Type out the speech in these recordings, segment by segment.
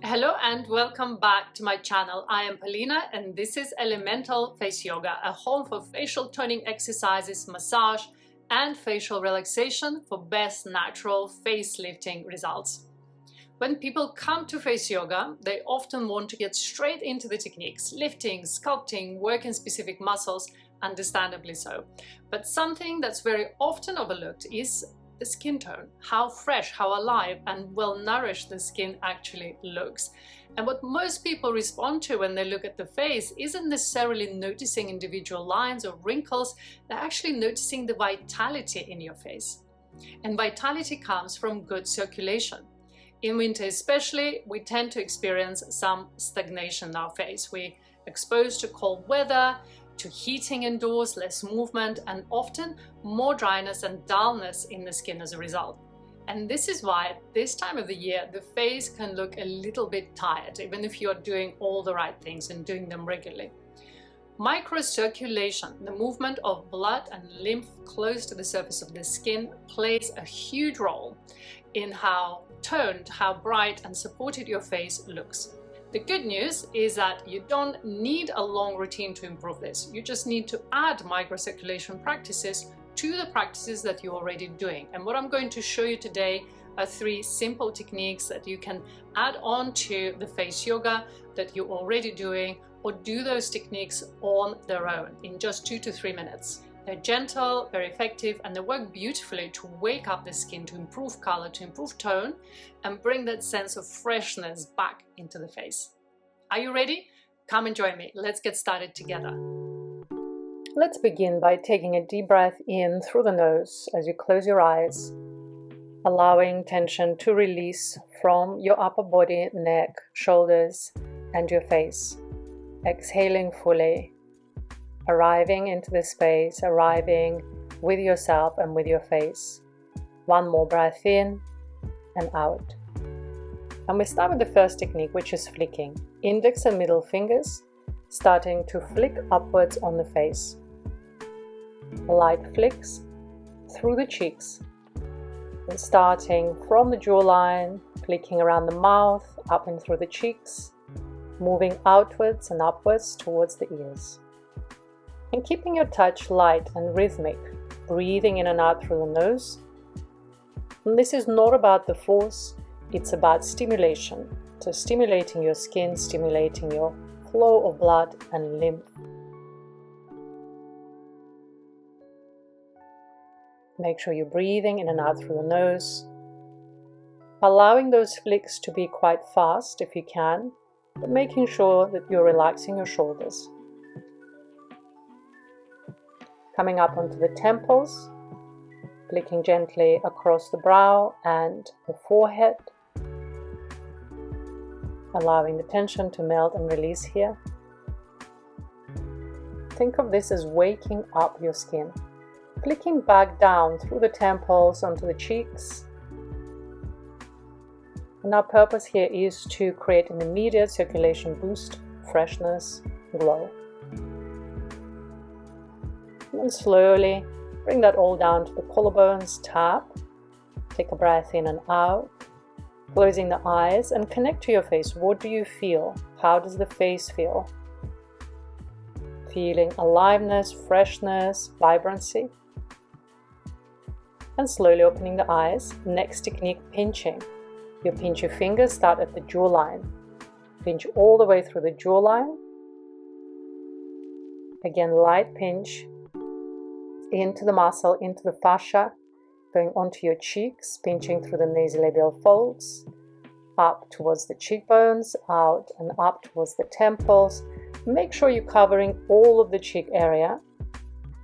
Hello and welcome back to my channel. I am Polina and this is Elemental Face Yoga, a home for facial toning exercises, massage and facial relaxation for best natural face lifting results. When people come to face yoga, they often want to get straight into the techniques, lifting, sculpting, working specific muscles, understandably so. But something that's very often overlooked is the skin tone, how fresh, how alive and well nourished the skin actually looks. And what most people respond to when they look at the face isn't necessarily noticing individual lines or wrinkles, they're actually noticing the vitality in your face. And vitality comes from good circulation. In winter especially, we tend to experience some stagnation in our face. We're exposed to cold weather, to heating indoors, less movement, and often more dryness and dullness in the skin as a result. And this is why at this time of the year, the face can look a little bit tired, even if you're doing all the right things and doing them regularly. Microcirculation, the movement of blood and lymph close to the surface of the skin, plays a huge role in how toned, how bright and supported your face looks. The good news is that you don't need a long routine to improve this. You just need to add microcirculation practices to the practices that you're already doing. And what I'm going to show you today are 3 simple techniques that you can add on to the face yoga that you're already doing, or do those techniques on their own in just 2 to 3 minutes. They're gentle, very effective, and they work beautifully to wake up the skin, to improve color, to improve tone, and bring that sense of freshness back into the face. Are you ready? Come and join me. Let's get started together. Let's begin by taking a deep breath in through the nose as you close your eyes, allowing tension to release from your upper body, neck, shoulders, and your face. Exhaling fully. Arriving into the space, arriving with yourself and with your face. One more breath in and out. And we start with the first technique, which is flicking. Index and middle fingers starting to flick upwards on the face. Light flicks through the cheeks. And starting from the jawline, flicking around the mouth, up and through the cheeks, moving outwards and upwards towards the ears. And keeping your touch light and rhythmic, breathing in and out through the nose. And this is not about the force, it's about stimulation. So stimulating your skin, stimulating your flow of blood and lymph. Make sure you're breathing in and out through the nose. Allowing those flicks to be quite fast if you can, but making sure that you're relaxing your shoulders. Coming up onto the temples, flicking gently across the brow and the forehead, allowing the tension to melt and release here. Think of this as waking up your skin, flicking back down through the temples onto the cheeks. And our purpose here is to create an immediate circulation boost, freshness, glow. And slowly bring that all down to the collarbones, tap, take a breath in and out, closing the eyes and connect to your face. What do you feel? How does the face feel? Feeling aliveness, freshness, vibrancy. And slowly opening the eyes. Next technique, pinching. You pinch your fingers, start at the jawline. Pinch all the way through the jawline. Again, light pinch. Into the muscle, into the fascia, going onto your cheeks, pinching through the nasolabial folds, up towards the cheekbones, out and up towards the temples. Make sure you're covering all of the cheek area.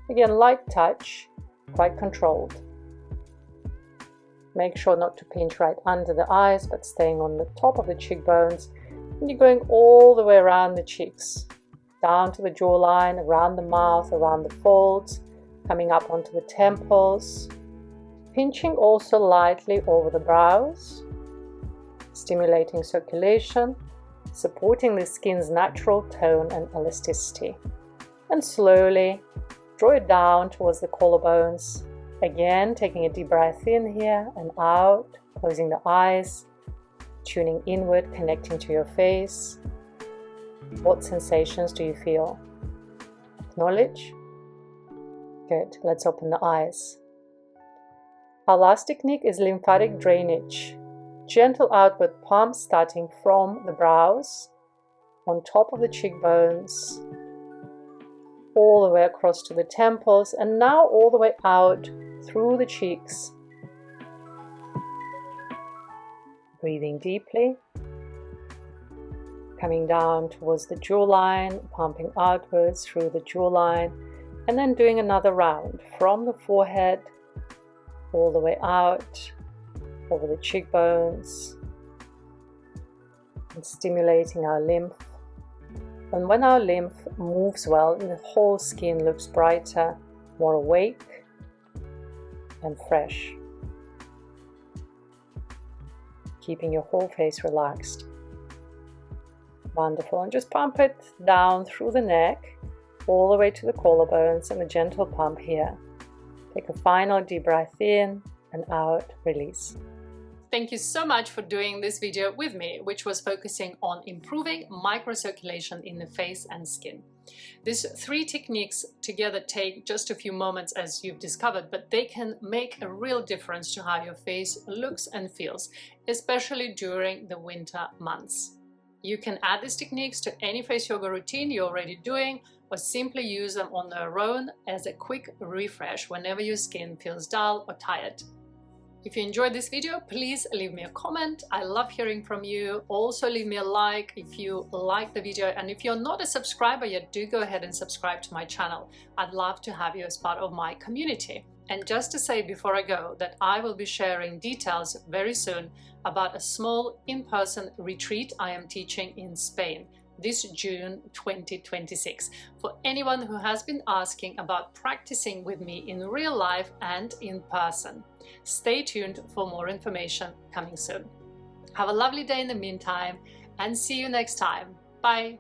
Again, light touch, quite controlled. Make sure not to pinch right under the eyes, but staying on the top of the cheekbones. And you're going all the way around the cheeks, down to the jawline, around the mouth, around the folds, coming up onto the temples, pinching also lightly over the brows, stimulating circulation, supporting the skin's natural tone and elasticity. And slowly draw it down towards the collarbones. Again, taking a deep breath in here and out, closing the eyes, tuning inward, connecting to your face. What sensations do you feel? Acknowledge. Good. Let's open the eyes. Our last technique is lymphatic drainage. Gentle outward pump starting from the brows, on top of the cheekbones, all the way across to the temples, and now all the way out through the cheeks. Breathing deeply, coming down towards the jawline, pumping outwards through the jawline, and then doing another round from the forehead all the way out over the cheekbones and stimulating our lymph. And when our lymph moves well, the whole skin looks brighter, more awake and fresh. Keeping your whole face relaxed. Wonderful. And just pump it down through the neck, all the way to the collarbones, and a gentle pump here. Take a final deep breath in and out, release. Thank you so much for doing this video with me, which was focusing on improving microcirculation in the face and skin. These 3 techniques together take just a few moments, as you've discovered, but they can make a real difference to how your face looks and feels, especially during the winter months. You can add these techniques to any face yoga routine you're already doing, or simply use them on their own as a quick refresh whenever your skin feels dull or tired. If you enjoyed this video, please leave me a comment. I love hearing from you. Also leave me a like if you like the video, and if you're not a subscriber yet, do go ahead and subscribe to my channel. I'd love to have you as part of my community. And just to say before I go that I will be sharing details very soon about a small in-person retreat I am teaching in Spain this June 2026 for anyone who has been asking about practicing with me in real life and in person. Stay tuned for more information coming soon. Have a lovely day in the meantime, and see you next time. Bye!